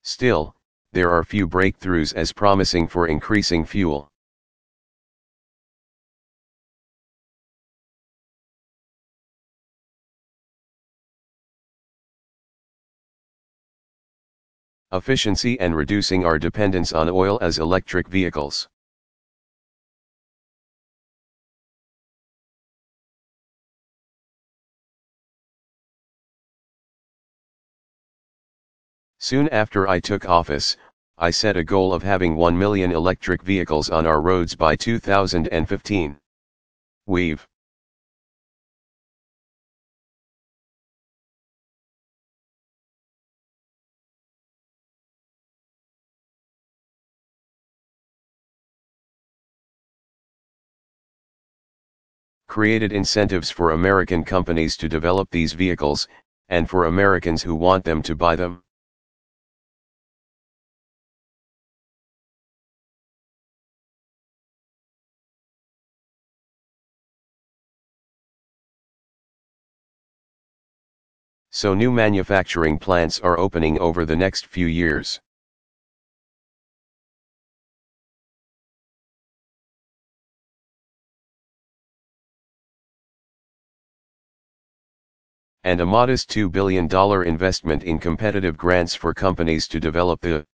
Still, there are few breakthroughs as promising for increasing fuel. Efficiency and reducing our dependence on oil as electric vehicles. Soon after I took office, I set a goal of having 1 million electric vehicles on our roads by 2015. We've created incentives for American companies to develop these vehicles, and for Americans who want them to buy them. So new manufacturing plants are opening over the next few years. And a modest $2 billion investment in competitive grants for companies to develop the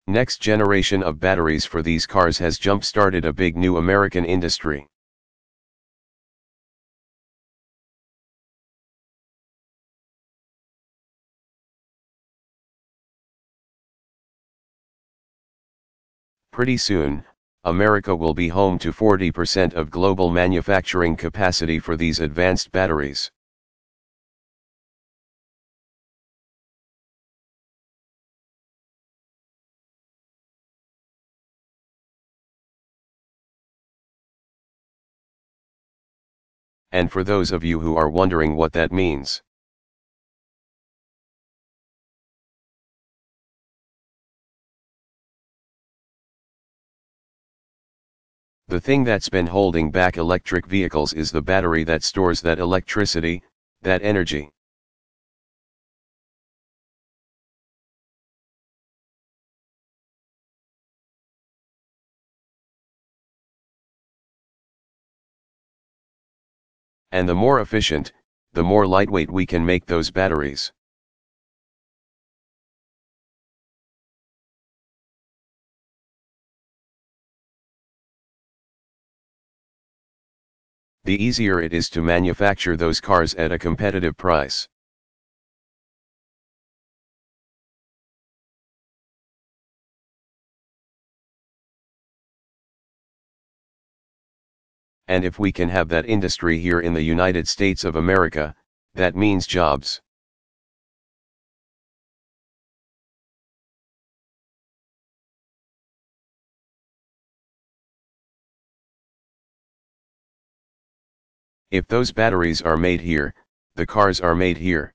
next generation of batteries for these cars has jump-started a big new American industry. Pretty soon, America will be home to 40% of global manufacturing capacity for these advanced batteries. And for those of you who are wondering what that means, the thing that's been holding back electric vehicles is the battery that stores that electricity, that energy. And the more efficient, the more lightweight we can make those batteries. The easier it is to manufacture those cars at a competitive price. And if we can have that industry here in the United States of America, that means jobs. If those batteries are made here, the cars are made here.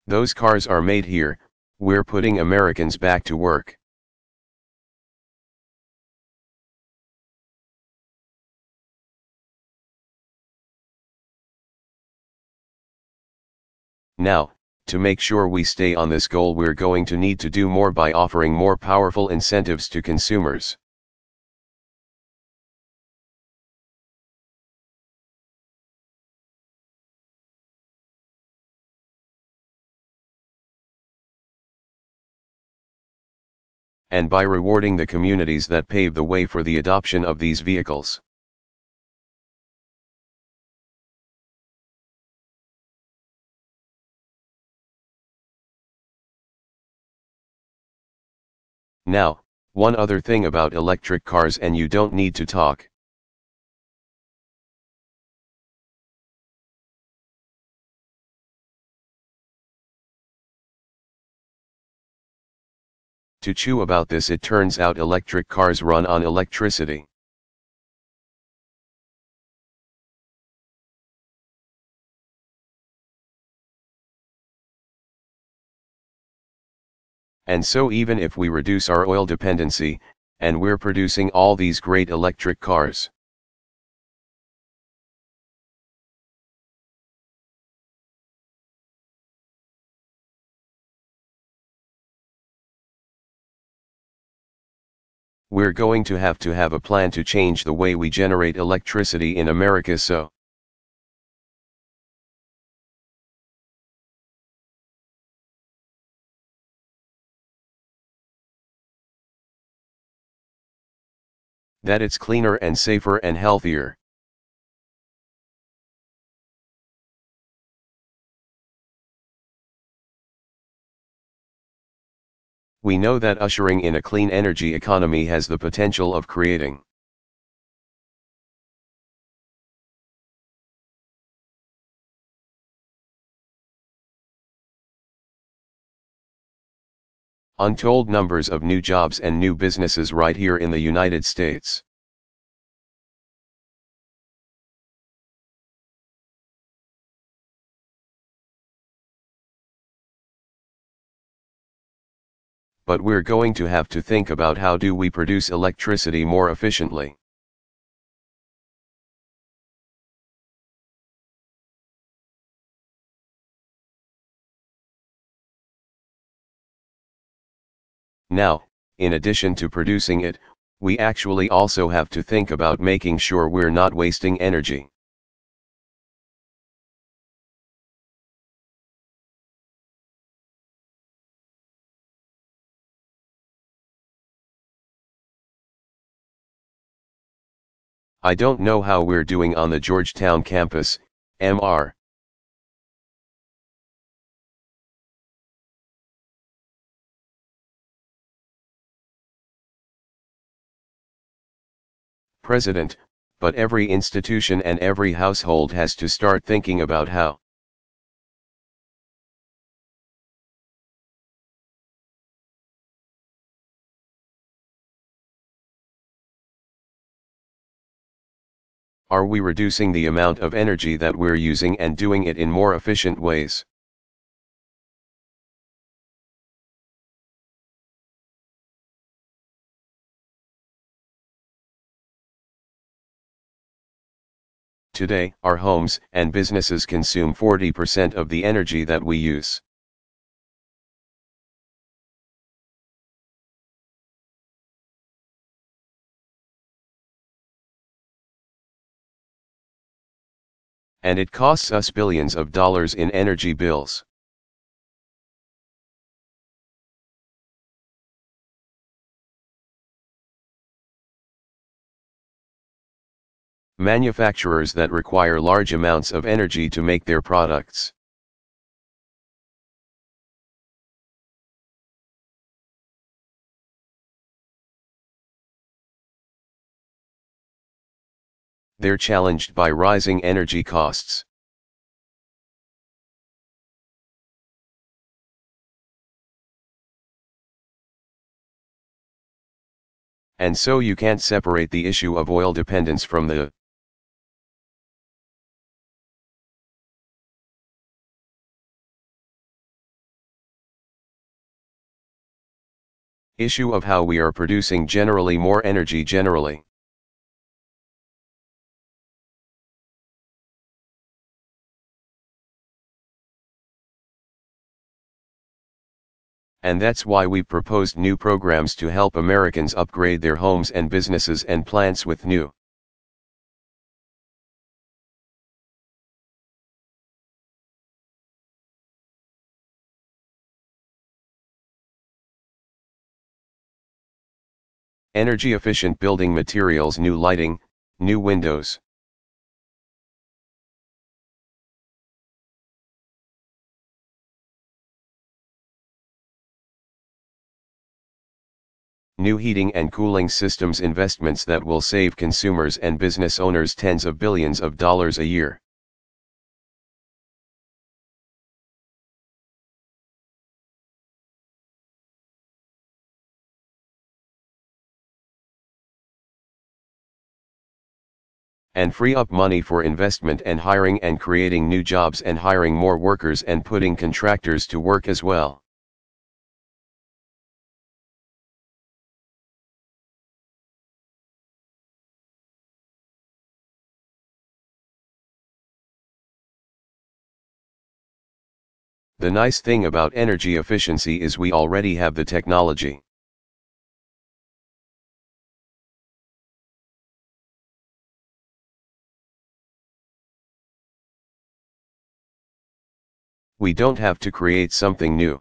Those cars are made here, we're putting Americans back to work. Now, to make sure we stay on this goal, we're going to need to do more by offering more powerful incentives to consumers. And by rewarding the communities that pave the way for the adoption of these vehicles. Now, one other thing about electric cars, and you don't need to talk. To chew about this, it turns out electric cars run on electricity. And so even if we reduce our oil dependency, and we're producing all these great electric cars, we're going to have a plan to change the way we generate electricity in America so that it's cleaner and safer and healthier. We know that ushering in a clean energy economy has the potential of creating untold numbers of new jobs and new businesses right here in the United States. But we're going to have to think about how do we produce electricity more efficiently. Now, in addition to producing it, we actually also have to think about making sure we're not wasting energy. I don't know how we're doing on the Georgetown campus, Mr. President, but every institution and every household has to start thinking about how are we reducing the amount of energy that we're using and doing it in more efficient ways. Today, our homes and businesses consume 40% of the energy that we use. And it costs us billions of dollars in energy bills. Manufacturers that require large amounts of energy to make their products. They're challenged by rising energy costs. And so you can't separate the issue of oil dependence from the issue of how we are producing generally more energy generally. And that's why we proposed new programs to help Americans upgrade their homes and businesses and plants with new energy-efficient building materials, new lighting, new windows, new heating and cooling systems, investments that will save consumers and business owners tens of billions of dollars a year. And free up money for investment and hiring and creating new jobs and hiring more workers and putting contractors to work as well. The nice thing about energy efficiency is we already have the technology. We don't have to create something new.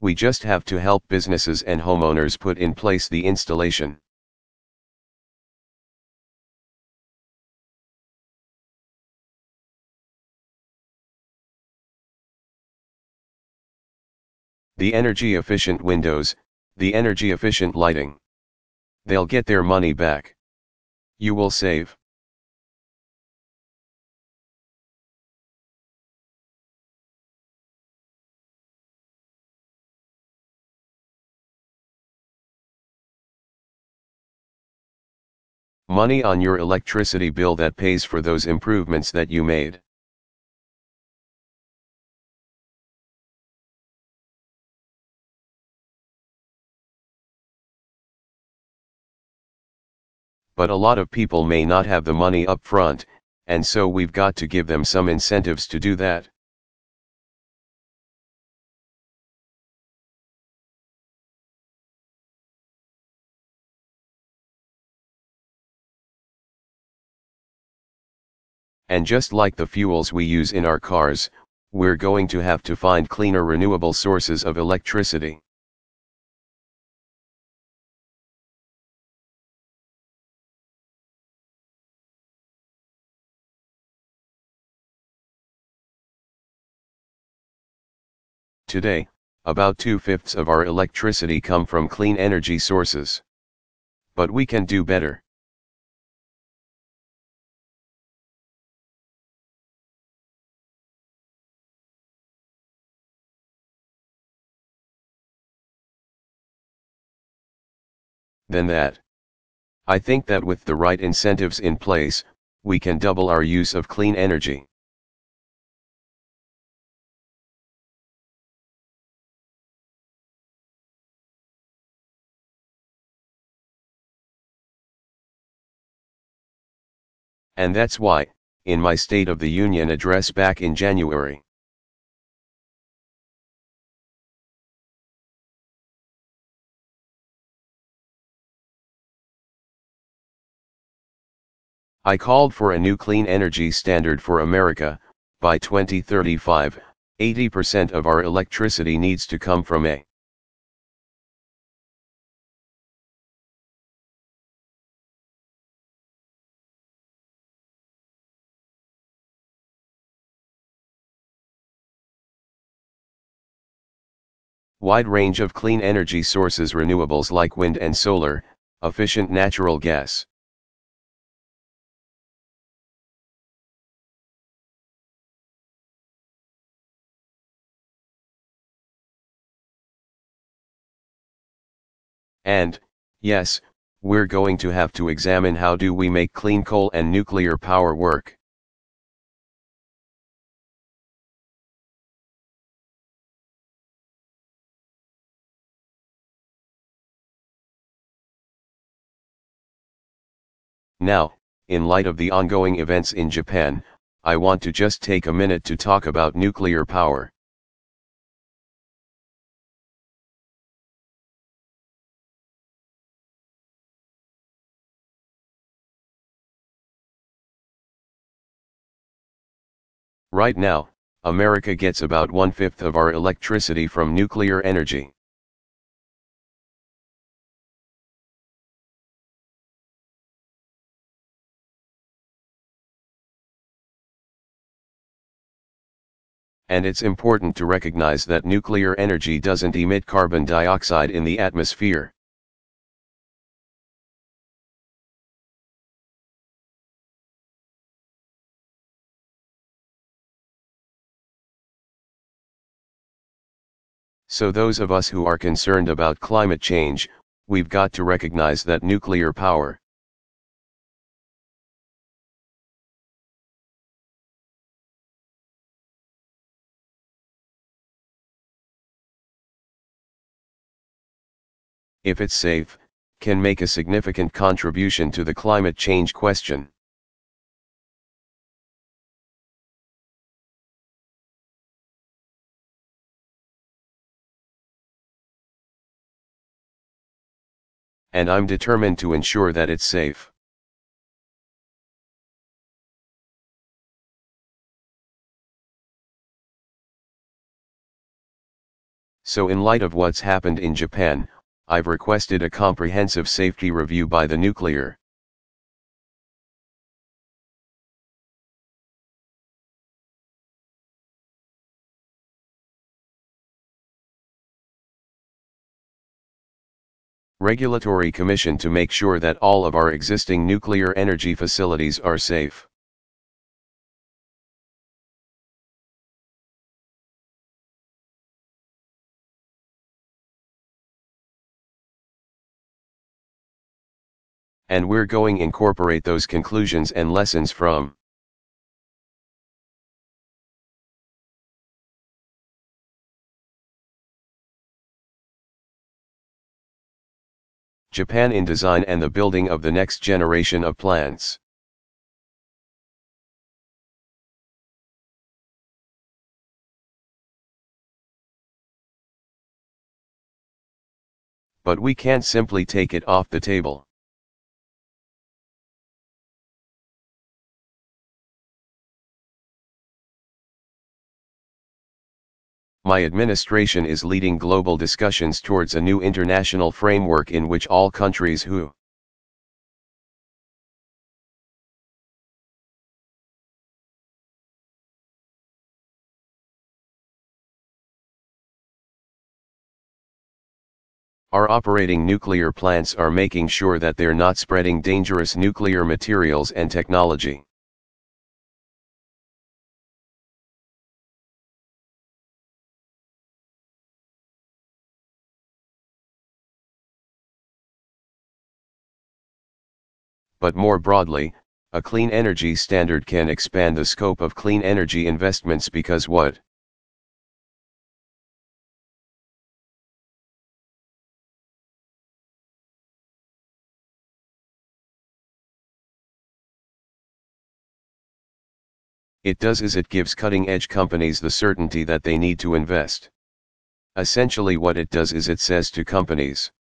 We just have to help businesses and homeowners put in place the installation. The energy efficient windows, the energy efficient lighting. They'll get their money back. You will save. Money on your electricity bill that pays for those improvements that you made. But a lot of people may not have the money up front, and so we've got to give them some incentives to do that. And just like the fuels we use in our cars, we're going to have to find cleaner renewable sources of electricity. Today, about 2/5 of our electricity come from clean energy sources. But we can do better. Than that. I think that with the right incentives in place, we can double our use of clean energy. And that's why, in my State of the Union address back in January, I called for a new clean energy standard for America. By 2035, 80% of our electricity needs to come from a wide range of clean energy sources, renewables like wind and solar, efficient natural gas. And, yes, we're going to have to examine how do we make clean coal and nuclear power work. Now, in light of the ongoing events in Japan, I want to just take a minute to talk about nuclear power. Right now, America gets about 1/5 of our electricity from nuclear energy. And it's important to recognize that nuclear energy doesn't emit carbon dioxide in the atmosphere. So those of us who are concerned about climate change, we've got to recognize that nuclear power if it's safe, can make a significant contribution to the climate change question. And I'm determined to ensure that it's safe. So in light of what's happened in Japan, I've requested a comprehensive safety review by the nuclear Regulatory Commission to make sure that all of our existing nuclear energy facilities are safe. And we're going to incorporate those conclusions and lessons from Japan in design and the building of the next generation of plants. But we can't simply take it off the table. My administration is leading global discussions towards a new international framework in which all countries who are operating nuclear plants are making sure that they're not spreading dangerous nuclear materials and technology. But more broadly, a clean energy standard can expand the scope of clean energy investments because what? It does is it gives cutting-edge companies the certainty that they need to invest. Essentially what it does is it says to companies,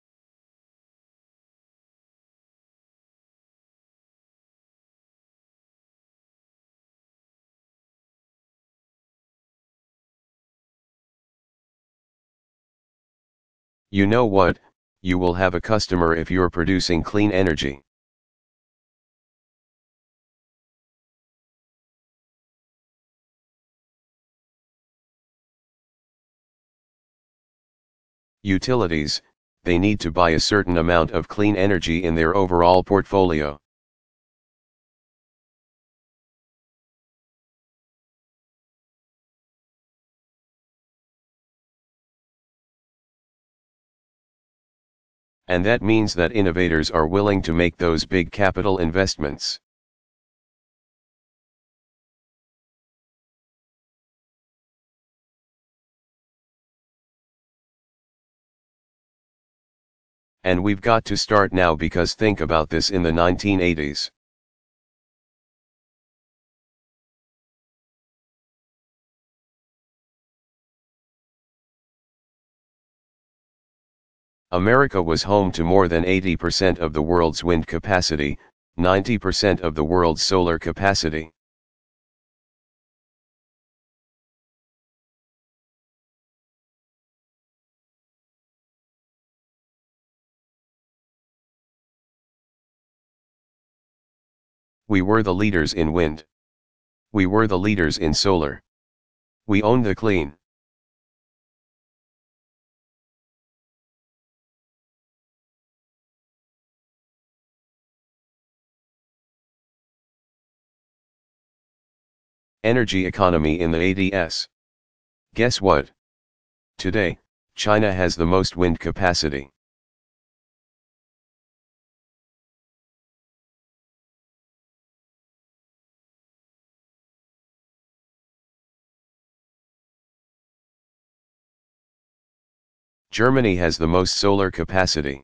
you know what, you will have a customer if you're producing clean energy. Utilities, they need to buy a certain amount of clean energy in their overall portfolio. And that means that innovators are willing to make those big capital investments. And we've got to start now because think about this in the 1980s. America was home to more than 80% of the world's wind capacity, 90% of the world's solar capacity. We were the leaders in wind. We were the leaders in solar. We owned the clean energy economy in the 80s. Guess what? Today, China has the most wind capacity. Germany has the most solar capacity.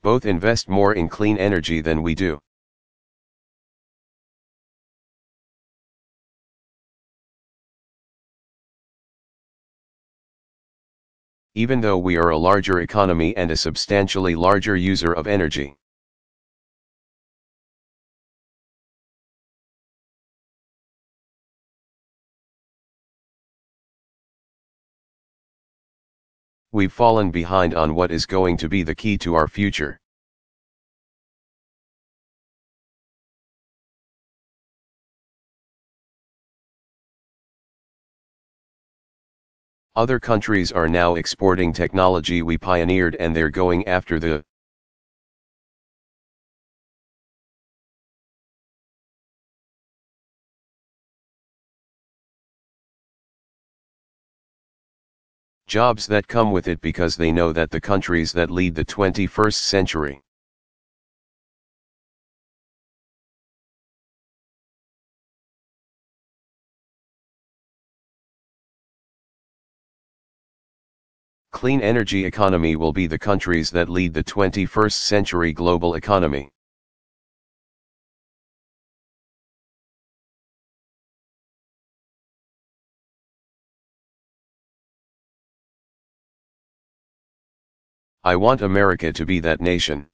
Both invest more in clean energy than we do. Even though we are a larger economy and a substantially larger user of energy. We've fallen behind on what is going to be the key to our future. Other countries are now exporting technology we pioneered, and they're going after the jobs that come with it, because they know that the countries that lead the 21st century clean energy economy will be the countries that lead the 21st century global economy. I want America to be that nation.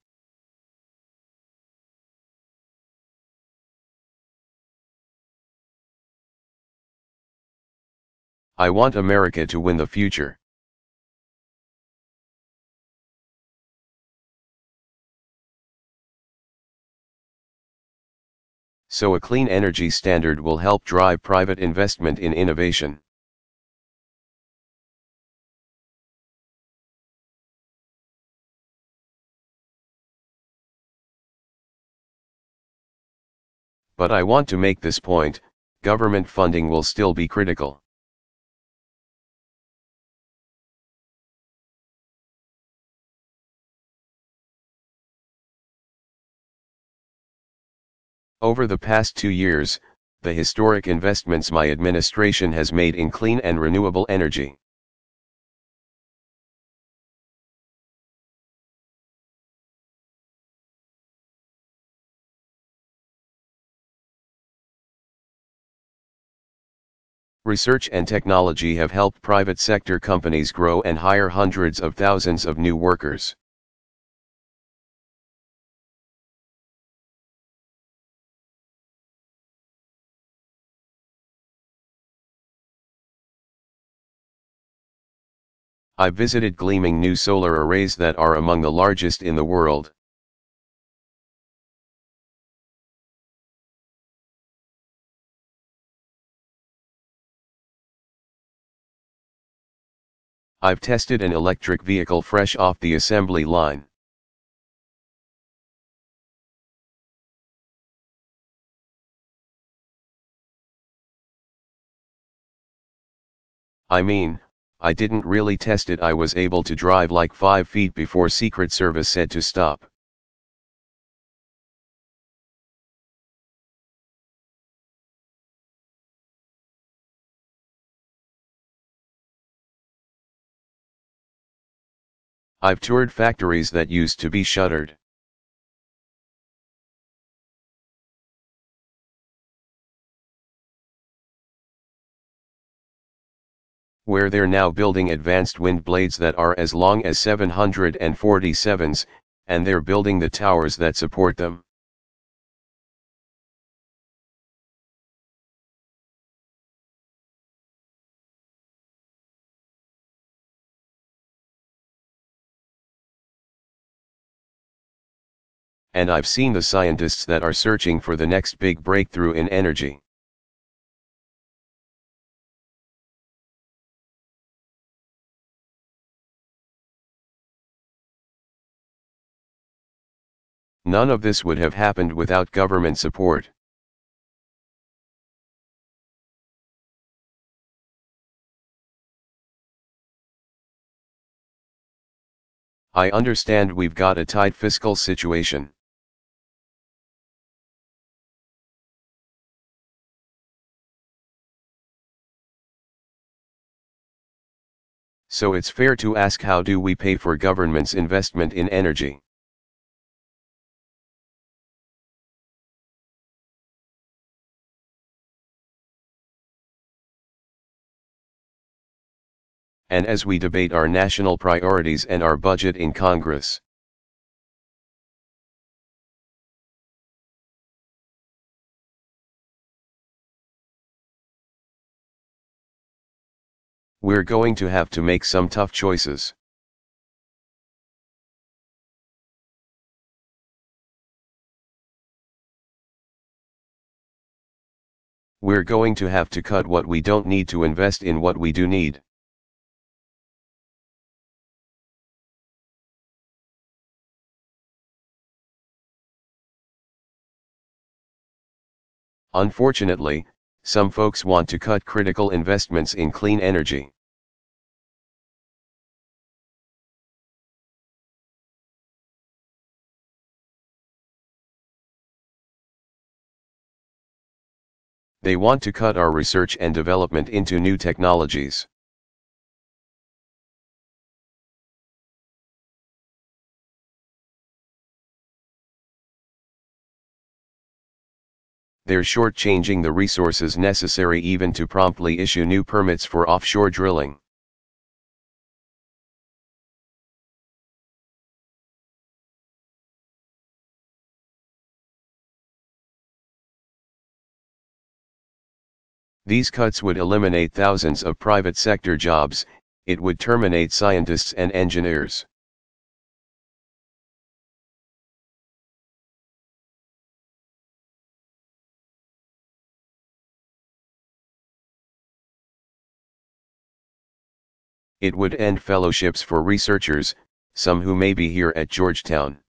I want America to win the future. So a clean energy standard will help drive private investment in innovation. But I want to make this point: government funding will still be critical. Over the past 2 years, the historic investments my administration has made in clean and renewable energy. Research and technology have helped private sector companies grow and hire hundreds of thousands of new workers. I've visited gleaming new solar arrays that are among the largest in the world. I've tested an electric vehicle fresh off the assembly line. I mean, I didn't really test it. I was able to drive like 5 feet before Secret Service said to stop. I've toured factories that used to be shuttered. Where they're now building advanced wind blades that are as long as 747s, and they're building the towers that support them. And I've seen the scientists that are searching for the next big breakthrough in energy. None of this would have happened without government support. I understand we've got a tight fiscal situation. So it's fair to ask, how do we pay for government's investment in energy? and as we debate our national priorities and our budget in Congress. We're going to have to make some tough choices. We're going to have to cut what we don't need to invest in what we do need. Unfortunately, some folks want to cut critical investments in clean energy. They want to cut our research and development into new technologies. They're shortchanging the resources necessary even to promptly issue new permits for offshore drilling. These cuts would eliminate thousands of private sector jobs. It would terminate scientists and engineers. It would end fellowships for researchers, some who may be here at Georgetown.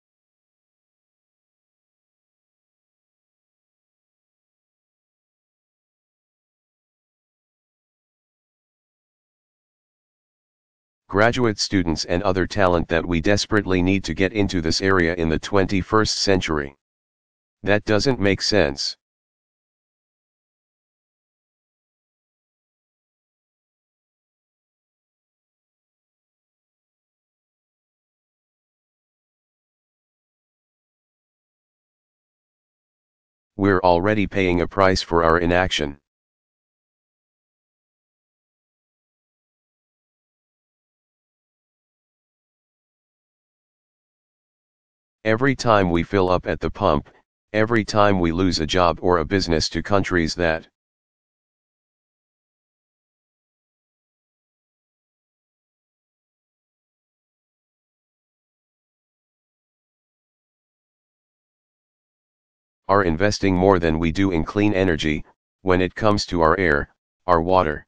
Graduate students and other talent that we desperately need to get into this area in the 21st century. That doesn't make sense. We're already paying a price for our inaction. Every time we fill up at the pump, every time we lose a job or a business to countries that are investing more than we do in clean energy, when it comes to our air, our water.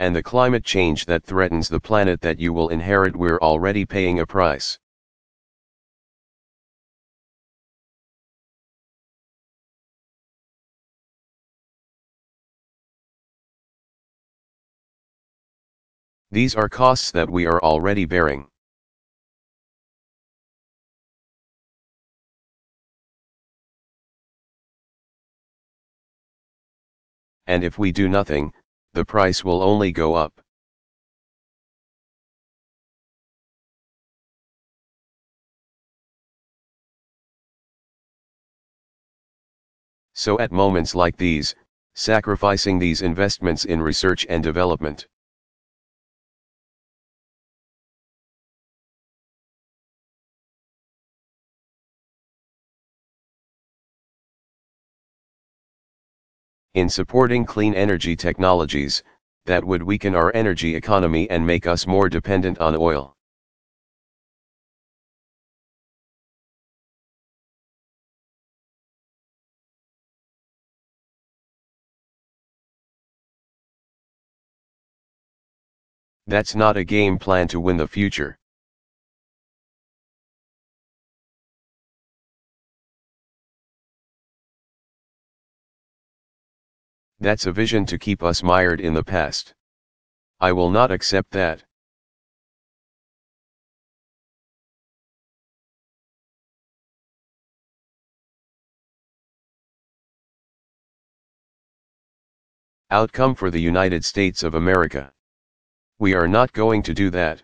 And the climate change that threatens the planet that you will inherit. We're already paying a price. These are costs that we are already bearing. And if we do nothing, the price will only go up. So at moments like these, sacrificing these investments in research and development, in supporting clean energy technologies, that would weaken our energy economy and make us more dependent on oil. That's not a game plan to win the future. That's a vision to keep us mired in the past. I will not accept that. Outcome for the United States of America. We are not going to do that.